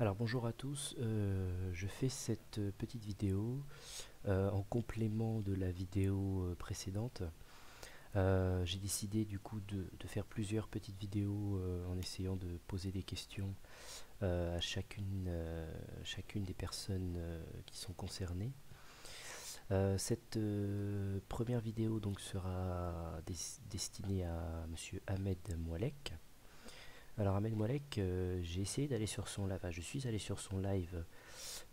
Alors bonjour à tous, je fais cette petite vidéo en complément de la vidéo précédente. J'ai décidé du coup de faire plusieurs petites vidéos en essayant de poser des questions à chacune des personnes qui sont concernées. Cette première vidéo donc sera destinée à Monsieur Ahmed Moualek. Alors Ahmed Moualek, j'ai essayé d'aller sur son live, enfin, je suis allé sur son live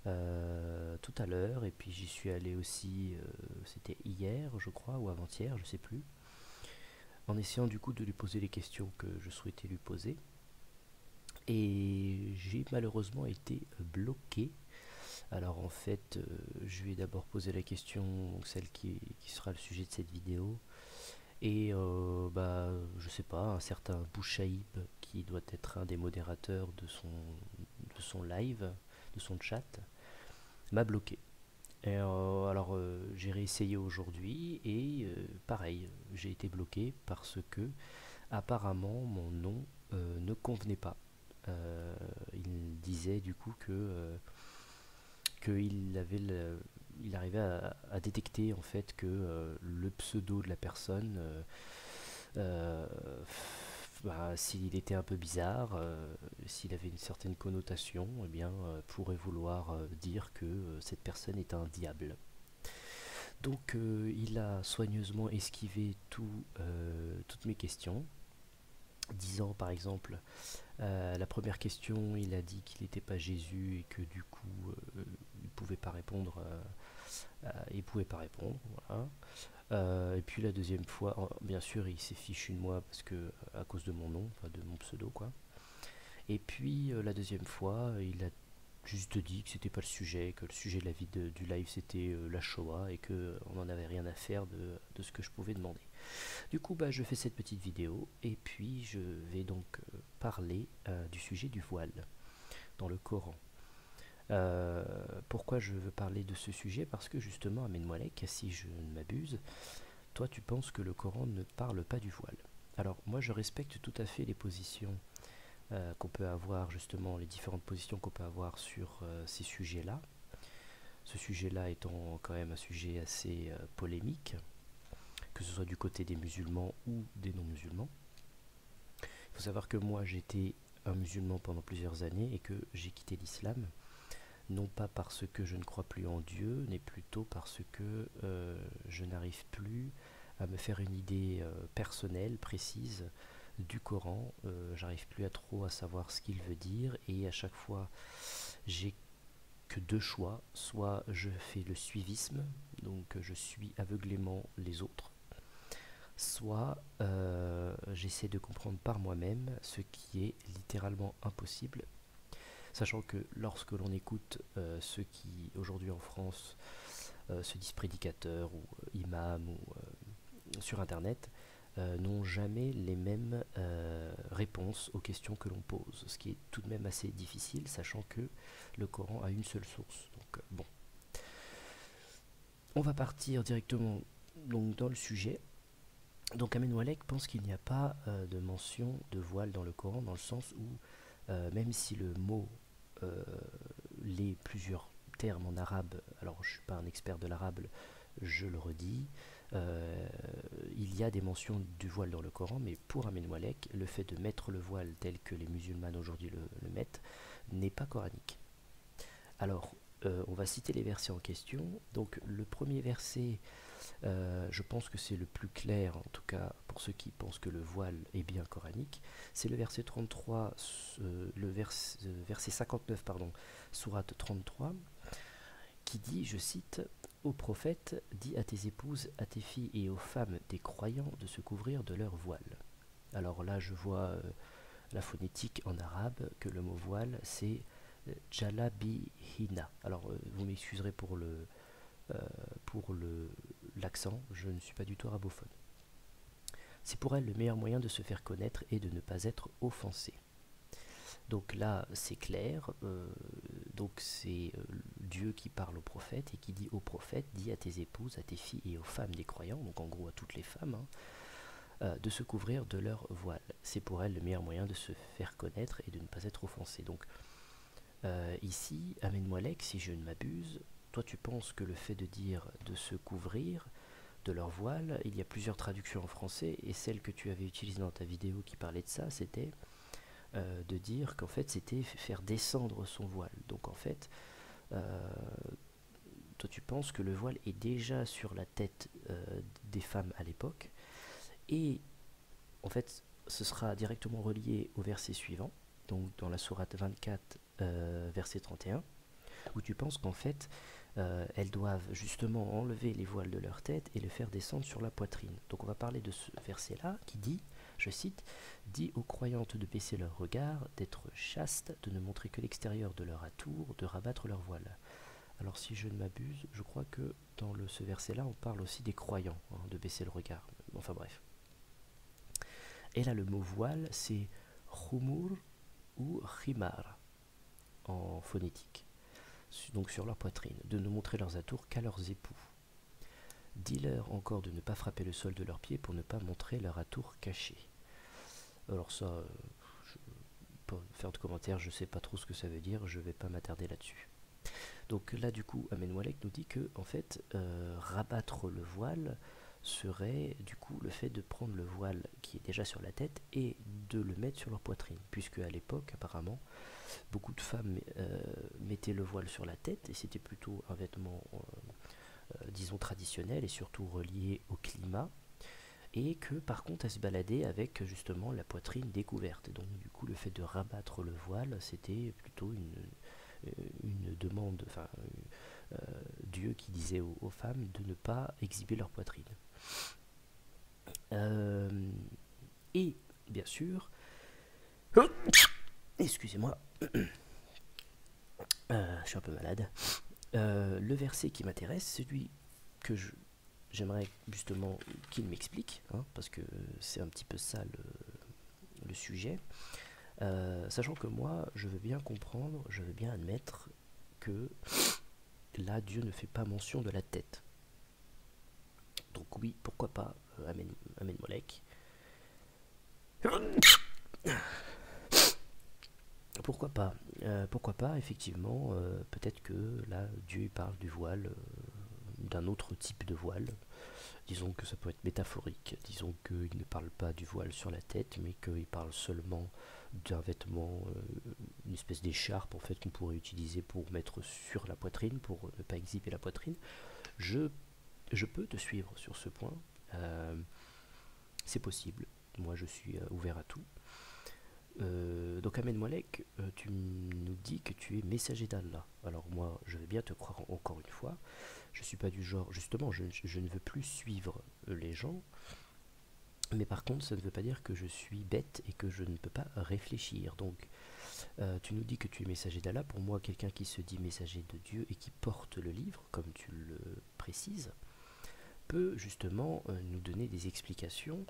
tout à l'heure, et puis j'y suis allé aussi, c'était hier je crois, ou avant-hier, je sais plus, en essayant du coup de lui poser les questions que je souhaitais lui poser. Et j'ai malheureusement été bloqué. Alors en fait, je vais d'abord poser la question, donc celle qui sera le sujet de cette vidéo. Et je sais pas, un certain Bouchaïb, qui doit être un des modérateurs de son live, de son chat, m'a bloqué. J'ai réessayé aujourd'hui et pareil, j'ai été bloqué parce que apparemment mon nom ne convenait pas. Il disait du coup il arrivait à détecter en fait que le pseudo de la personne, euh, s'il était un peu bizarre, s'il avait une certaine connotation, eh bien, pourrait vouloir dire que cette personne est un diable. Donc il a soigneusement esquivé toutes mes questions, disant par exemple, la première question, il a dit qu'il n'était pas Jésus et que du coup il pouvait pas répondre. Il pouvait pas répondre, voilà. Et puis la deuxième fois, bien sûr, il s'est fichu de moi parce que à cause de mon nom, enfin de mon pseudo, quoi. Et puis la deuxième fois, il a juste dit que c'était pas le sujet, que le sujet de du live c'était la Shoah et que on n'en avait rien à faire de ce que je pouvais demander. Du coup, je fais cette petite vidéo et puis je vais donc parler du sujet du voile dans le Coran. Pourquoi je veux parler de ce sujet? Parce que justement, Ahmed Moualek, si je ne m'abuse, toi tu penses que le Coran ne parle pas du voile. Alors moi je respecte tout à fait les positions qu'on peut avoir, justement les différentes positions qu'on peut avoir sur ces sujets-là. Ce sujet-là étant quand même un sujet assez polémique, que ce soit du côté des musulmans ou des non-musulmans. Il faut savoir que moi j'étais un musulman pendant plusieurs années et que j'ai quitté l'islam, non pas parce que je ne crois plus en Dieu, mais plutôt parce que je n'arrive plus à me faire une idée personnelle, précise du Coran. J'arrive plus à trop à savoir ce qu'il veut dire, et à chaque fois j'ai que deux choix: soit je fais le suivisme, donc je suis aveuglément les autres, soit j'essaie de comprendre par moi-même, ce qui est littéralement impossible. Sachant que lorsque l'on écoute ceux qui aujourd'hui en France se disent prédicateurs ou imams ou sur internet, n'ont jamais les mêmes réponses aux questions que l'on pose, ce qui est tout de même assez difficile, sachant que le Coran a une seule source. Donc bon, on va partir directement donc dans le sujet. Donc Ahmed Moualek pense qu'il n'y a pas de mention de voile dans le Coran, dans le sens où même si le mot, les plusieurs termes en arabe, alors je ne suis pas un expert de l'arabe, je le redis, il y a des mentions du voile dans le Coran, mais pour Ahmed Moualek, le fait de mettre le voile tel que les musulmans aujourd'hui le mettent n'est pas coranique. Alors, on va citer les versets en question. Donc, le premier verset, je pense que c'est le plus clair, en tout cas pour ceux qui pensent que le voile est bien coranique. C'est le verset 33, verset 59, pardon, sourate 33, qui dit, je cite: Ô prophète, dis à tes épouses, à tes filles et aux femmes des croyants de se couvrir de leur voile. Alors là, je vois la phonétique en arabe, que le mot voile, c'est jalabihina. Alors, vous m'excuserez euh, pour l'accent, je ne suis pas du tout arabophone. C'est pour elle le meilleur moyen de se faire connaître et de ne pas être offensé. Donc là, c'est clair. Donc c'est Dieu qui parle au prophète et qui dit au prophète: dis à tes épouses, à tes filles et aux femmes des croyants, donc en gros à toutes les femmes, de se couvrir de leur voile. C'est pour elles le meilleur moyen de se faire connaître et de ne pas être offensé. Donc Ici, Amen Moalek, si je ne m'abuse, toi tu penses que le fait de dire de se couvrir de leur voile, il y a plusieurs traductions en français, et celle que tu avais utilisée dans ta vidéo qui parlait de ça, c'était de dire qu'en fait c'était faire descendre son voile. Donc en fait, euh, toi tu penses que le voile est déjà sur la tête des femmes à l'époque, et en fait ce sera directement relié au verset suivant, donc dans la sourate 24, verset 31, où tu penses qu'en fait elles doivent justement enlever les voiles de leur tête et le faire descendre sur la poitrine. Donc on va parler de ce verset-là qui dit, je cite, dit aux croyantes de baisser leur regard, d'être chastes, de ne montrer que l'extérieur de leur atour, de rabattre leur voile. Alors si je ne m'abuse, je crois que dans ce verset-là, on parle aussi des croyants, hein, de baisser le regard. Enfin bref. Et là, le mot voile, c'est khumur ou khimar en phonétique. Donc sur leur poitrine, de ne montrer leurs atours qu'à leurs époux. Dis-leur encore de ne pas frapper le sol de leurs pieds pour ne pas montrer leur atour caché. Alors ça, pas faire de commentaires, je sais pas trop ce que ça veut dire, je vais pas m'attarder là-dessus. Donc là du coup, Amen Moalek nous dit que en fait, rabattre le voile serait du coup le fait de prendre le voile qui est déjà sur la tête et de le mettre sur leur poitrine, puisque à l'époque apparemment beaucoup de femmes mettaient le voile sur la tête et c'était plutôt un vêtement disons traditionnel et surtout relié au climat, et que par contre elles se baladaient avec justement la poitrine découverte. Et donc du coup le fait de rabattre le voile c'était plutôt une demande, enfin Dieu qui disait aux femmes de ne pas exhiber leur poitrine. Euh, et bien sûr, excusez-moi, je suis un peu malade. Le verset qui m'intéresse, celui que j'aimerais justement qu'il m'explique, hein, parce que c'est un petit peu ça le sujet. Sachant que moi, je veux bien comprendre, je veux bien admettre que là, Dieu ne fait pas mention de la tête. Donc oui, pourquoi pas, Amen, Amen Molek. Pourquoi pas, effectivement, peut-être que là, Dieu parle du voile, d'un autre type de voile. Disons que ça peut être métaphorique, disons qu'il ne parle pas du voile sur la tête, mais qu'il parle seulement d'un vêtement, une espèce d'écharpe en fait qu'on pourrait utiliser pour mettre sur la poitrine, pour ne pas exhiber la poitrine. Je, je peux te suivre sur ce point, c'est possible, moi je suis ouvert à tout. Donc Amen Moalek, tu nous dis que tu es messager d'Allah. Alors moi, je vais bien te croire encore une fois. Je suis pas du genre, justement, je ne veux plus suivre les gens. Mais par contre, ça ne veut pas dire que je suis bête et que je ne peux pas réfléchir. Donc, tu nous dis que tu es messager d'Allah. Pour moi, quelqu'un qui se dit messager de Dieu et qui porte le livre, comme tu le précises, peut justement nous donner des explications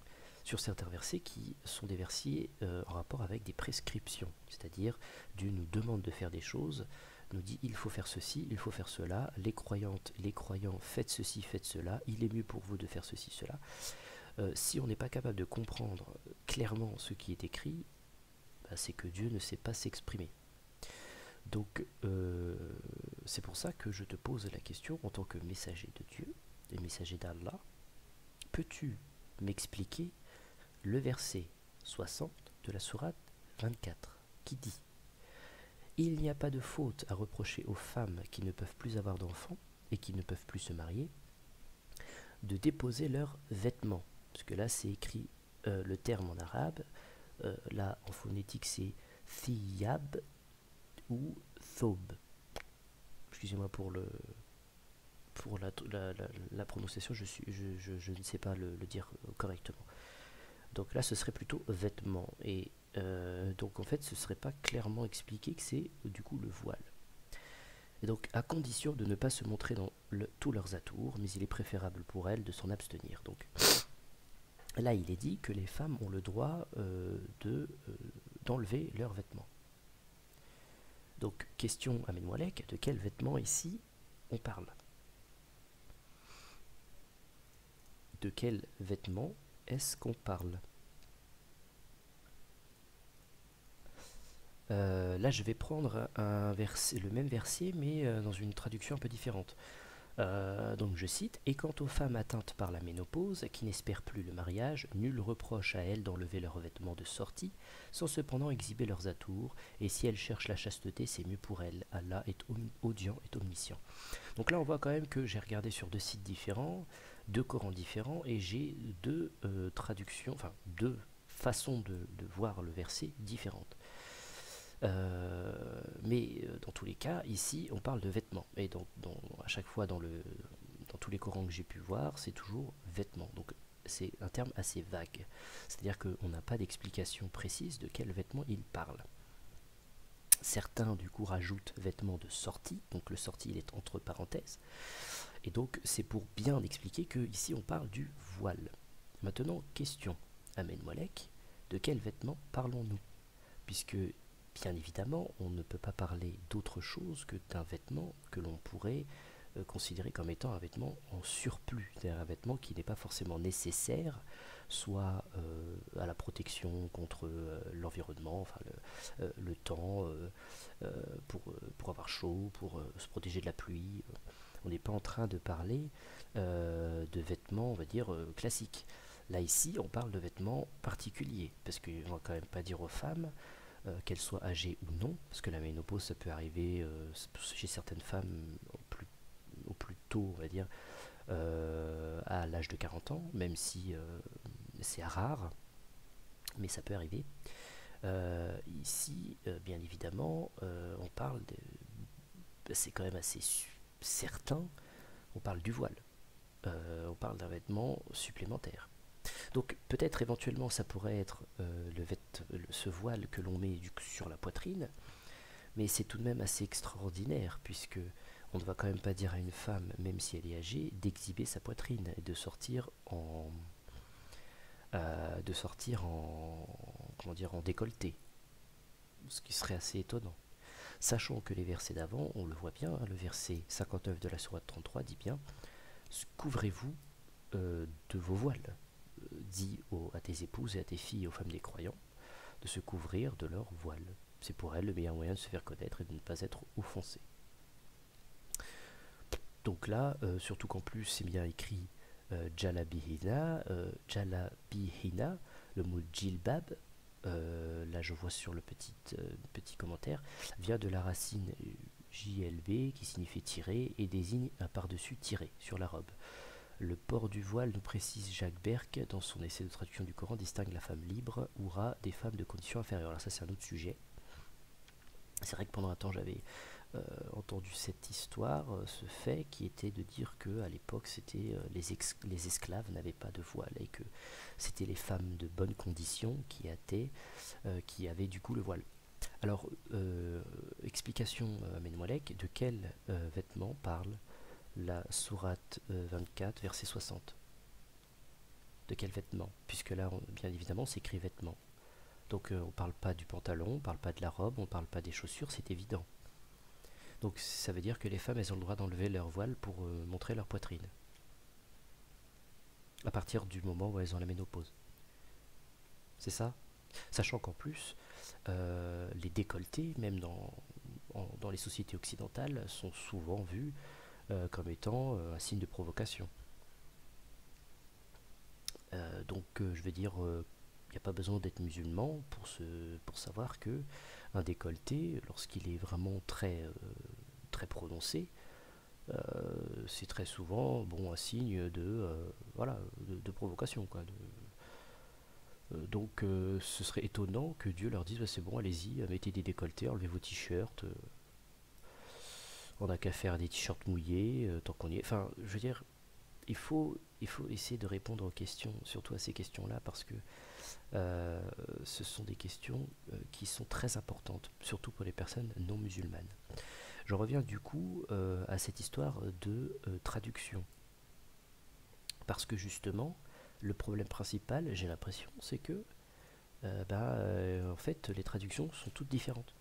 sur certains versets qui sont des versets en rapport avec des prescriptions. C'est-à-dire, Dieu nous demande de faire des choses, nous dit il faut faire ceci, il faut faire cela, les croyantes, les croyants, faites ceci, faites cela, il est mieux pour vous de faire ceci, cela. Si on n'est pas capable de comprendre clairement ce qui est écrit, bah, c'est que Dieu ne sait pas s'exprimer. Donc c'est pour ça que je te pose la question en tant que messager de Dieu, et messager d'Allah, peux-tu m'expliquer le verset 60 de la sourate 24 qui dit il n'y a pas de faute à reprocher aux femmes qui ne peuvent plus avoir d'enfants et qui ne peuvent plus se marier de déposer leurs vêtements. Parce que là, c'est écrit le terme en arabe. Là, en phonétique, c'est thiyab ou thob. Excusez-moi pour la prononciation, je ne sais pas le dire correctement. Donc là, ce serait plutôt vêtements. Et donc, en fait, ce ne serait pas clairement expliqué que c'est du coup le voile. Et donc, à condition de ne pas se montrer dans tous leurs atours, mais il est préférable pour elles de s'en abstenir. Donc, là, il est dit que les femmes ont le droit d'enlever leurs vêtements. Donc, question Amen Moalek, de quels vêtements ici on parle? De quels vêtements est-ce qu'on parle? Là, je vais prendre le même verset, mais dans une traduction un peu différente. Donc je cite: Et quant aux femmes atteintes par la ménopause, qui n'espèrent plus le mariage, nul reproche à elles d'enlever leurs vêtements de sortie, sans cependant exhiber leurs atours, et si elles cherchent la chasteté, c'est mieux pour elles. Allah est audient et omniscient. Donc là, on voit quand même que j'ai regardé sur deux sites différents, deux Corans différents, et j'ai deux traductions, enfin deux façons de voir le verset différentes. Mais dans tous les cas, ici, on parle de vêtements. Et donc, à chaque fois, dans tous les Corans que j'ai pu voir, c'est toujours vêtements. Donc, c'est un terme assez vague. C'est-à-dire qu'on n'a pas d'explication précise de quel vêtement il parle. Certains, du coup, rajoutent vêtements de sortie. Donc, le sortie, il est entre parenthèses. Et donc, c'est pour bien expliquer qu'ici, on parle du voile. Maintenant, question. Amen Molek, de quel vêtement parlons-nous? Puisque bien évidemment, on ne peut pas parler d'autre chose que d'un vêtement que l'on pourrait considérer comme étant un vêtement en surplus, c'est-à-dire un vêtement qui n'est pas forcément nécessaire, soit à la protection contre l'environnement, enfin le temps, pour avoir chaud, pour se protéger de la pluie. On n'est pas en train de parler de vêtements, on va dire, classiques. Là, ici, on parle de vêtements particuliers, parce qu'on ne va quand même pas dire aux femmes qu'elles soient âgées ou non, parce que la ménopause, ça peut arriver chez certaines femmes au plus tôt, on va dire, à l'âge de 40 ans, même si c'est rare, mais ça peut arriver. Ici, bien évidemment, on parle c'est quand même assez certain, on parle du voile. On parle d'un vêtement supplémentaire. Donc peut-être éventuellement ça pourrait être ce voile que l'on met sur la poitrine, mais c'est tout de même assez extraordinaire puisque on ne va quand même pas dire à une femme, même si elle est âgée, d'exhiber sa poitrine et de sortir comment dire, en décolleté, ce qui serait assez étonnant. Sachant que les versets d'avant, on le voit bien, hein, le verset 59 de la sourate 33 dit bien: couvrez-vous de vos voiles. Dis à tes épouses et à tes filles et aux femmes des croyants de se couvrir de leur voile. C'est pour elles le meilleur moyen de se faire connaître et de ne pas être offensé. Donc là, surtout qu'en plus c'est bien écrit Jalabihina, Jalabihina, le mot djilbab, là je vois sur le petit commentaire, vient de la racine JLB qui signifie tirer et désigne un par-dessus tiré sur la robe. Le port du voile, nous précise Jacques Berck, dans son essai de traduction du Coran, distingue la femme libre, oura, des femmes de condition inférieure. Alors ça c'est un autre sujet. C'est vrai que pendant un temps j'avais entendu cette histoire, ce fait qui était de dire que à l'époque c'était les esclaves n'avaient pas de voile et que c'était les femmes de bonne condition qui avaient du coup le voile. Alors, explication Amen Molek, de quel vêtement parle la sourate 24, verset 60? De quel vêtement? Puisque là, bien évidemment, c'est écrit vêtements. Donc on ne parle pas du pantalon, on ne parle pas de la robe, on ne parle pas des chaussures, c'est évident. Donc ça veut dire que les femmes, elles ont le droit d'enlever leur voile pour montrer leur poitrine. À partir du moment où elles ont la ménopause. C'est ça? Sachant qu'en plus, les décolletés, même dans les sociétés occidentales, sont souvent vus comme étant un signe de provocation. Donc je veux dire, il n'y a pas besoin d'être musulman pour savoir que un décolleté, lorsqu'il est vraiment très prononcé, c'est très souvent un signe de provocation, quoi. Donc ce serait étonnant que Dieu leur dise: bah, c'est bon, allez-y, mettez des décolletés, enlevez vos t-shirts, on n'a qu'à faire des t-shirts mouillés, tant qu'on y est. Enfin, je veux dire, il faut essayer de répondre aux questions, surtout à ces questions-là, parce que ce sont des questions qui sont très importantes, surtout pour les personnes non musulmanes. Je reviens du coup à cette histoire de traduction. Parce que justement, le problème principal, j'ai l'impression, c'est que en fait, les traductions sont toutes différentes.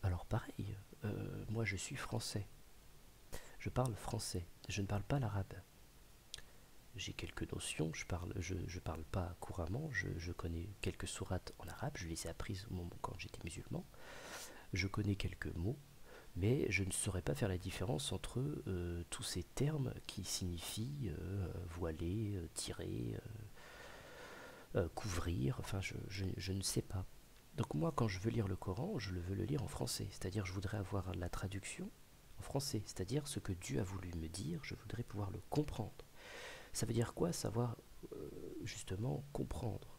Alors pareil, moi je suis français. Je parle français, je ne parle pas l'arabe. j'ai quelques notions, je parle pas couramment, je connais quelques sourates en arabe, je les ai apprises au moment quand j'étais musulman, je connais quelques mots, mais je ne saurais pas faire la différence entre tous ces termes qui signifient voiler, tirer, couvrir, enfin je ne sais pas. Donc moi quand je veux lire le Coran, je le veux le lire en français, c'est-à-dire je voudrais avoir la traduction en français, c'est-à-dire ce que Dieu a voulu me dire, je voudrais pouvoir le comprendre. Ça veut dire quoi savoir justement comprendre?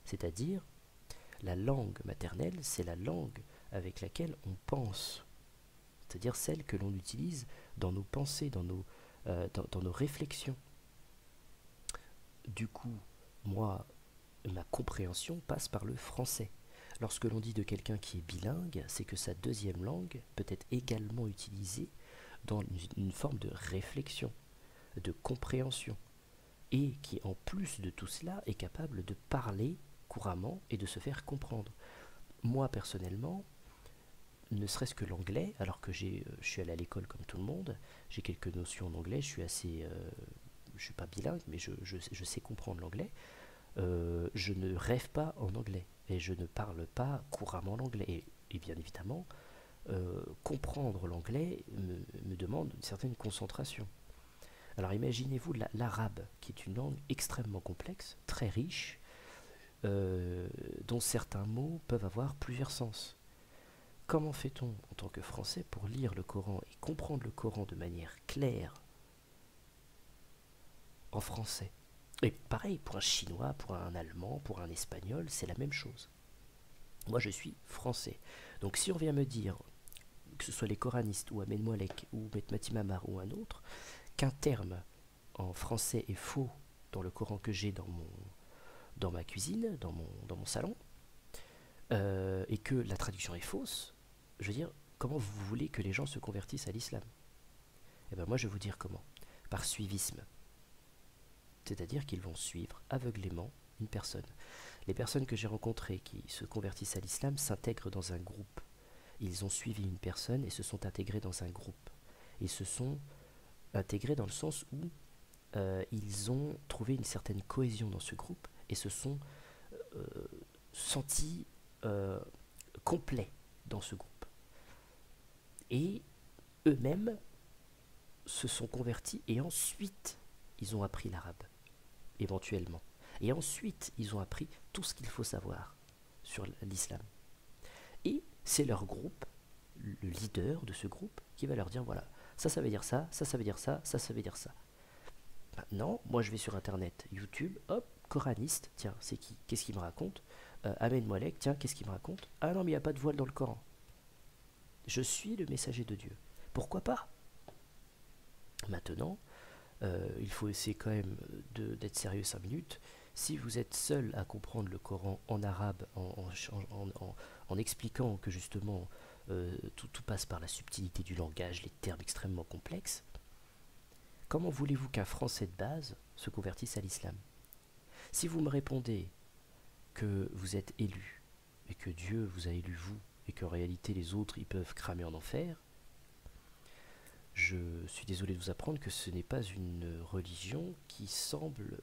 C'est-à-dire la langue maternelle, c'est la langue avec laquelle on pense, c'est-à-dire celle que l'on utilise dans nos pensées, dans nos réflexions. Du coup, moi, ma compréhension passe par le français. Lorsque l'on dit de quelqu'un qui est bilingue, c'est que sa deuxième langue peut être également utilisée dans une forme de réflexion, de compréhension, et qui en plus de tout cela est capable de parler couramment et de se faire comprendre. Moi personnellement, ne serait-ce que l'anglais, alors que je suis allé à l'école comme tout le monde, j'ai quelques notions en anglais, je suis pas bilingue, mais je sais comprendre l'anglais. Je ne rêve pas en anglais et je ne parle pas couramment l'anglais. Et bien évidemment, comprendre l'anglais me demande une certaine concentration. Alors imaginez-vous l'arabe, qui est une langue extrêmement complexe, très riche, dont certains mots peuvent avoir plusieurs sens. Comment fait-on en tant que Français pour lire le Coran et comprendre le Coran de manière claire en français? Et pareil pour un Chinois, pour un Allemand, pour un Espagnol, c'est la même chose. Moi je suis français. Donc si on vient me dire, que ce soit les coranistes ou Ahmed Moalek ou Mehmet Mamar ou un autre, qu'un terme en français est faux dans le Coran que j'ai dans ma cuisine, dans mon salon, et que la traduction est fausse, je veux dire, comment vous voulez que les gens se convertissent à l'islam? Eh bien moi je vais vous dire comment. Par suivisme. C'est-à-dire qu'ils vont suivre aveuglément une personne. Les personnes que j'ai rencontrées qui se convertissent à l'islam s'intègrent dans un groupe. Ils ont suivi une personne et se sont intégrés dans un groupe. Ils se sont intégrés dans le sens où ils ont trouvé une certaine cohésion dans ce groupe et se sont euh, sentis complets dans ce groupe. Et eux-mêmes se sont convertis et ensuite ils ont appris l'arabe, éventuellement. Et ensuite ils ont appris tout ce qu'il faut savoir sur l'islam. Et c'est leur groupe, le leader de ce groupe, qui va leur dire voilà, ça veut dire ça, ça veut dire ça, ça veut dire ça. Maintenant, moi je vais sur internet, YouTube, hop, coraniste, tiens, c'est qui? Qu'est-ce qu'il me raconte? Ahmed Moalek, tiens, qu'est-ce qu'il me raconte? Ah non, mais il n'y a pas de voile dans le Coran. Je suis le messager de Dieu. Pourquoi pas? Maintenant, il faut essayer quand même d'être sérieux 5 minutes. Si vous êtes seul à comprendre le Coran en arabe, en expliquant que justement tout passe par la subtilité du langage, les termes extrêmement complexes, comment voulez-vous qu'un Français de base se convertisse à l'islam? Si vous me répondez que vous êtes élu, et que Dieu vous a élu vous, et qu'en réalité les autres ils peuvent cramer en enfer, je suis désolé de vous apprendre que ce n'est pas une religion qui semble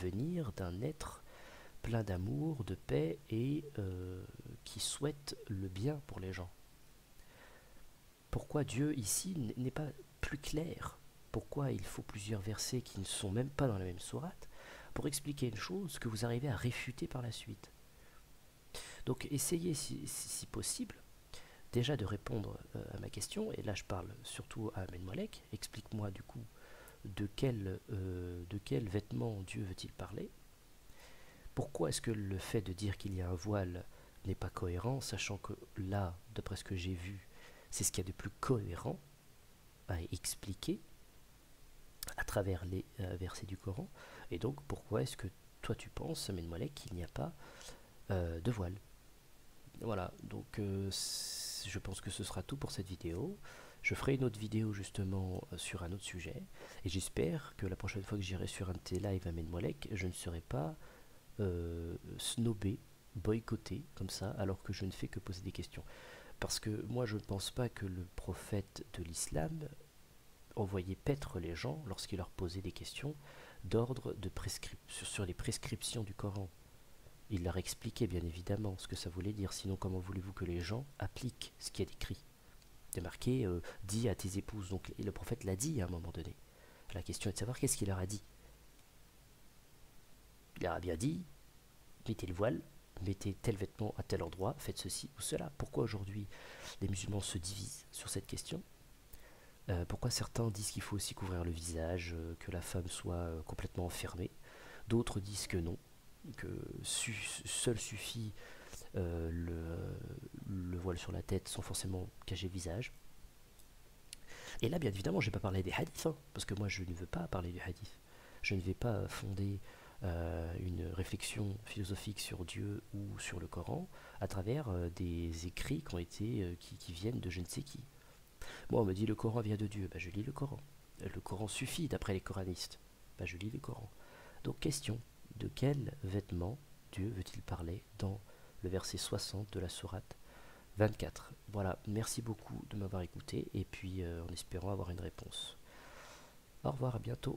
venir d'un être plein d'amour, de paix et qui souhaite le bien pour les gens. Pourquoi Dieu ici n'est pas plus clair? Pourquoi il faut plusieurs versets qui ne sont même pas dans la même sourate pour expliquer une chose que vous arrivez à réfuter par la suite? Donc essayez si possible déjà de répondre à ma question, et là je parle surtout à Ahmed Moalek. Explique-moi du coup de quel vêtement Dieu veut-il parler? Pourquoi est-ce que le fait de dire qu'il y a un voile n'est pas cohérent, sachant que là, d'après ce que j'ai vu, c'est ce qu'il y a de plus cohérent à expliquer à travers les versets du Coran? Et donc pourquoi est-ce que toi tu penses, Ahmed Moalek, qu'il n'y a pas de voile? Voilà, donc je pense que ce sera tout pour cette vidéo. Je ferai une autre vidéo justement sur un autre sujet. Et j'espère que la prochaine fois que j'irai sur un de tes lives Ahmed Moalek, je ne serai pas snobé, boycotté comme ça, alors que je ne fais que poser des questions. Parce que moi je ne pense pas que le prophète de l'islam envoyait paître les gens lorsqu'il leur posait des questions d'ordre sur les prescriptions du Coran. Il leur expliquait bien évidemment ce que ça voulait dire, sinon comment voulez-vous que les gens appliquent ce qui est écrit? C'est marqué dis à tes épouses, donc et le prophète l'a dit à un moment donné. La question est de savoir qu'est-ce qu'il leur a dit. Il leur a bien dit mettez le voile, mettez tel vêtement à tel endroit, faites ceci ou cela. Pourquoi aujourd'hui les musulmans se divisent sur cette question? Pourquoi certains disent qu'il faut aussi couvrir le visage, que la femme soit complètement enfermée? D'autres disent que non, que seul suffit le voile sur la tête sans forcément cacher le visage. Et là, bien évidemment, je ne vais pas parler des hadiths, hein, parce que moi, je ne veux pas parler du hadith. Je ne vais pas fonder une réflexion philosophique sur Dieu ou sur le Coran à travers des écrits qui ont été qui viennent de je ne sais qui. Moi, on me dit le Coran vient de Dieu, bah, je lis le Coran. Le Coran suffit d'après les coranistes, bah, je lis le Coran. Donc, question, de quel vêtement Dieu veut-il parler dans le verset 60 de la sourate 24? Voilà, merci beaucoup de m'avoir écouté et puis en espérant avoir une réponse. Au revoir, à bientôt.